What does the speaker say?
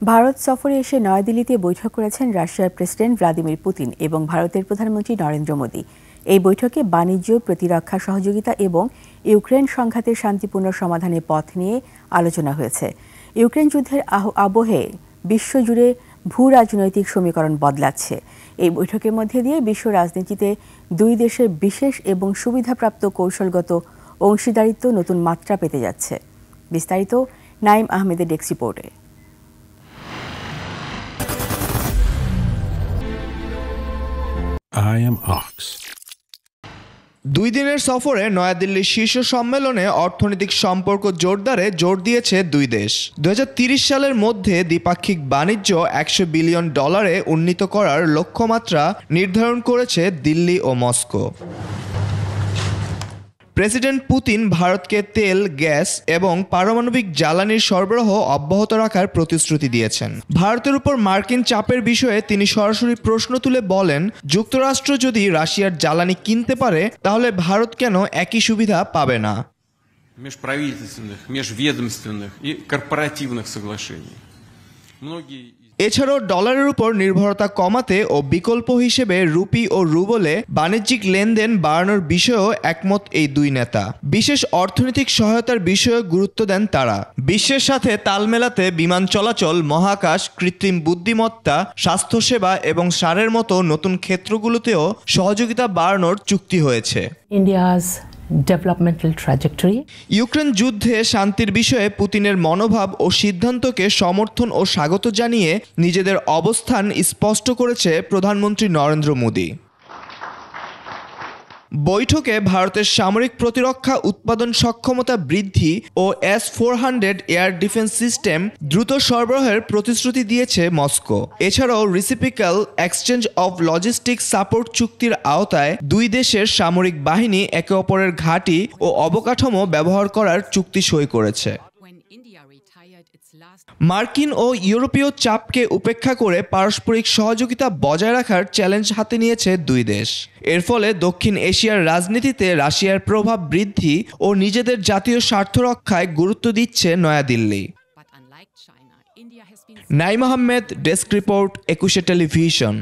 ভারত সফরে এসে নয়াদিল্লিতে বৈঠক করেছেন রাশিয়ার প্রেসিডেন্ট ভ্লাদিমির পুতিন এবং ভারতের প্রধানমন্ত্রী নরেন্দ্র মোদী। এই বৈঠকে বাণিজ্য, প্রতিরক্ষা সহযোগিতা এবং ইউক্রেন সংঘাতের শান্তিপূর্ণ সমাধানের পথ নিয়ে আলোচনা হয়েছে। ইউক্রেন যুদ্ধের আবহে বিশ্বজুড়ে ভূ রাজনৈতিক সমীকরণ বদলাচ্ছে। এই বৈঠকের মধ্যে দিয়ে বিশ্ব রাজনীতিতে দুই দেশের বিশেষ এবং সুবিধাপ্রাপ্ত কৌশলগত অংশীদারিত্ব নতুন মাত্রা পেতে যাচ্ছে। বিস্তারিত নাইম আহমেদের ডেস্ক রিপোর্টে। I am Ox. দুই দিনের সফরে নয়াদিল্লির শীর্ষ সম্মেলনে অর্থনৈতিক সম্পর্ক জোরদারে জোর দিয়েছে দুই দেশ। 2030 সালের মধ্যে দ্বিপাক্ষিক বাণিজ্য $100 বিলিয়ন উন্নীত করার লক্ষ্যমাত্রা নির্ধারণ করেছে দিল্লি ও মস্কো। প্রেসিডেন্ট পুতিন ভারতকে তেল, গ্যাস এবং পারমাণবিক জ্বালানির সরবরাহ অব্যাহত রাখার প্রতিশ্রুতি দিয়েছেন। ভারতের উপর মার্কিন চাপের বিষয়ে তিনি সরাসরি প্রশ্ন তুলে বলেন, যুক্তরাষ্ট্র যদি রাশিয়ার জ্বালানি কিনতে পারে তাহলে ভারত কেন একই সুবিধা পাবে না। এছাড়াও ডলারের উপর নির্ভরতা কমাতে ও বিকল্প হিসেবে রুপি ও রুবলে বাণিজ্যিক লেনদেন বাড়ানোর বিষয়েও একমত এই দুই নেতা। বিশেষ অর্থনৈতিক সহায়তার বিষয়ে গুরুত্ব দেন তারা। বিশ্বের সাথে তাল মেলাতে বিমান চলাচল, মহাকাশ, কৃত্রিম বুদ্ধিমত্তা, স্বাস্থ্যসেবা এবং সারের মতো নতুন ক্ষেত্রগুলোতেও সহযোগিতা বাড়ানোর চুক্তি হয়েছে। Developmental trajectory. ইউক্রেন যুদ্ধে শান্তির বিষয়ে পুতিনের মনোভাব ও সিদ্ধান্তকে সমর্থন ও স্বাগত জানিয়ে নিজেদের অবস্থান স্পষ্ট করেছে প্রধানমন্ত্রী নরেন্দ্র মোদী। বৈঠকে ভারতের সামরিক প্রতিরক্ষা উৎপাদন সক্ষমতা বৃদ্ধি ও S-400 এয়ার ডিফেন্স সিস্টেম দ্রুত সরবরাহের প্রতিশ্রুতি দিয়েছে মস্কো। এছাড়াও রিসিপিক্যাল এক্সচেঞ্জ অব লজিস্টিক্স সাপোর্ট চুক্তির আওতায় দুই দেশের সামরিক বাহিনী একে অপরের ঘাঁটি ও অবকাঠামো ব্যবহার করার চুক্তি সই করেছে। মার্কিন ও ইউরোপীয় চাপকে উপেক্ষা করে পারস্পরিক সহযোগিতা বজায় রাখার চ্যালেঞ্জ হাতে নিয়েছে দুই দেশ। এর ফলে দক্ষিণ এশিয়ার রাজনীতিতে রাশিয়ার প্রভাব বৃদ্ধি ও নিজেদের জাতীয় স্বার্থ রক্ষায় গুরুত্ব দিচ্ছে New Delhi. Naim Ahmed, desk report, 21 television.